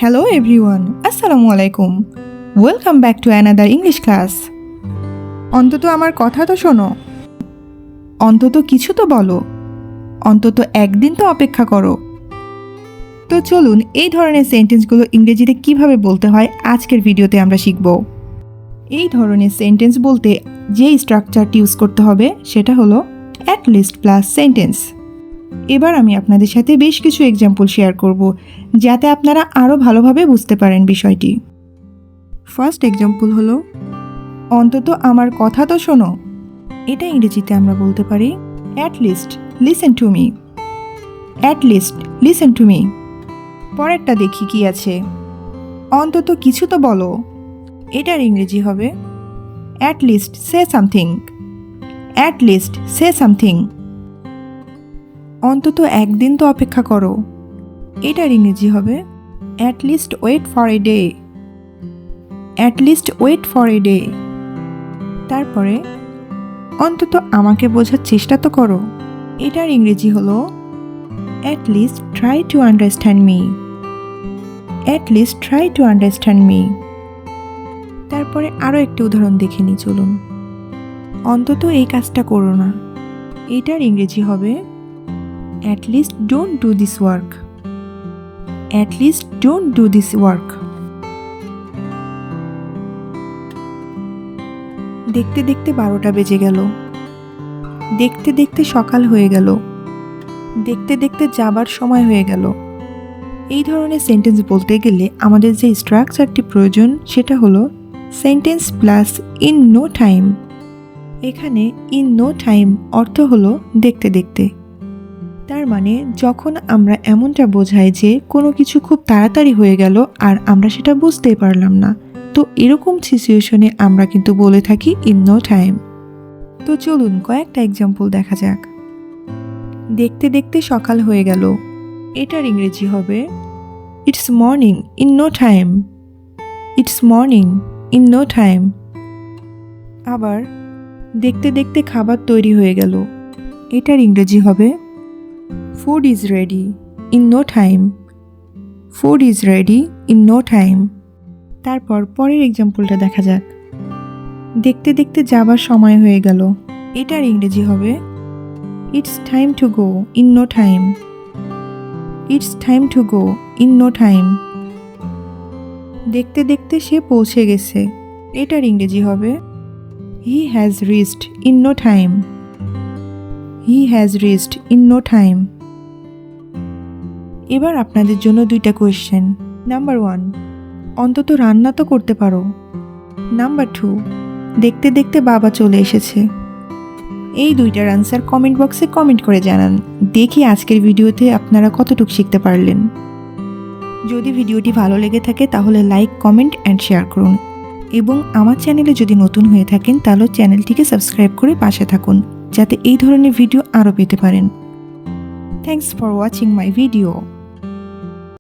Hello everyone, Assalamu alaikum. Welcome back to another English class. অন্তত আমার কথা তো শোনো, অন্তত কিছু তো বলো, অন্তত একদিন তো অপেক্ষা করো। তো চলুন এই ধরনের সেন্টেন্সগুলো ইংরেজিতে কিভাবে বলতে হয় আজকের ভিডিওতে আমরা শিখব। এই ধরনের সেন্টেন্স বলতে যে স্ট্রাকচারটি ইউজ করতে হবে সেটা হলো অ্যাট লিস্ট প্লাস সেন্টেন্স। এবার আমি আপনাদের সাথে বেশ কিছু এক্সাম্পল শেয়ার করব যাতে আপনারা আরও ভালোভাবে বুঝতে পারেন বিষয়টি। ফার্স্ট এক্সাম্পল হলো অন্তত আমার কথা তো শোনো। এটা ইংরেজিতে আমরা বলতে পারি at least listen to me, at least listen to me. পরেরটা দেখি কি আছে, অন্তত কিছু তো বলো। এটার ইংরেজি হবে at least say something, at least say something. অন্তত একদিন তো অপেক্ষা করো। এটার ইংরেজি হবে at least wait for a day, at least wait for a day. তারপরে অন্তত আমাকে বোঝার চেষ্টা তো করো। এটার ইংরেজি হলো at least try to understand me, at least try to understand me. তারপরে আরও একটি উদাহরণ দেখে নিই চলুন। অন্তত এই কাজটা করো না। এটার ইংরেজি হবে at least don't do this work, at least don't do this work. দেখতে দেখতে 12টা বেজে গেল, দেখতে দেখতে সকাল হয়ে গেল, দেখতে দেখতে যাবার সময় হয়ে গেল। এই ধরনের সেন্টেন্স বলতে গেলে আমাদের যে স্ট্রাকচারটি প্রয়োজন সেটা হলো sentence plus in no time. এখানে ইন নো টাইম অর্থ হলো দেখতে দেখতে। তার মানে যখন আমরা এমনটা বোঝাই যে কোনো কিছু খুব তাড়াতাড়ি হয়ে গেল আর আমরা সেটা বুঝতেই পারলাম না, তো এরকম সিচুয়েশনে আমরা কিন্তু বলে থাকি ইন নো টাইম। তো চলুন কয়েকটা এক্সাম্পল দেখা যাক। দেখতে দেখতে সকাল হয়ে গেল। এটার ইংরেজি হবে it's morning in no time, it's morning in no time. আবার দেখতে দেখতে খাবার তৈরি হয়ে গেল। এটার ইংরেজি হবে food is ready in no time, food is ready in no time. তারপর পরের এক্সাম্পলটা দেখা যাক। দেখতে দেখতে যাবার সময় হয়ে গেল। এটার ইংরেজি হবে it's time to go in no time, it's time to go in no time. দেখতে দেখতে সে পৌঁছে গেছে। এটার ইংরেজি হবে he has reached in no time, he has reached in no time. এবার আপনাদের জন্য 2টা কোয়েশ্চেন। নাম্বার 1, অন্তত রান্না তো করতে পারো। নাম্বার 2, দেখতে দেখতে বাবা চলে এসেছে। এই 2টার আনসার কমেন্ট বক্সে কমেন্ট করে জানান। দেখি আজকের ভিডিওতে আপনারা কতটুকু শিখতে পারলেন। যদি ভিডিওটি ভালো লেগে থাকে তাহলে লাইক, কমেন্ট অ্যান্ড শেয়ার করুন। এবং আমার চ্যানেলে যদি নতুন হয়ে থাকেন তাহলে চ্যানেলটিকে সাবস্ক্রাইব করে পাশে থাকুন যাতে এই ধরনের ভিডিও আরও পেতে পারেন। Thanks for watching my video.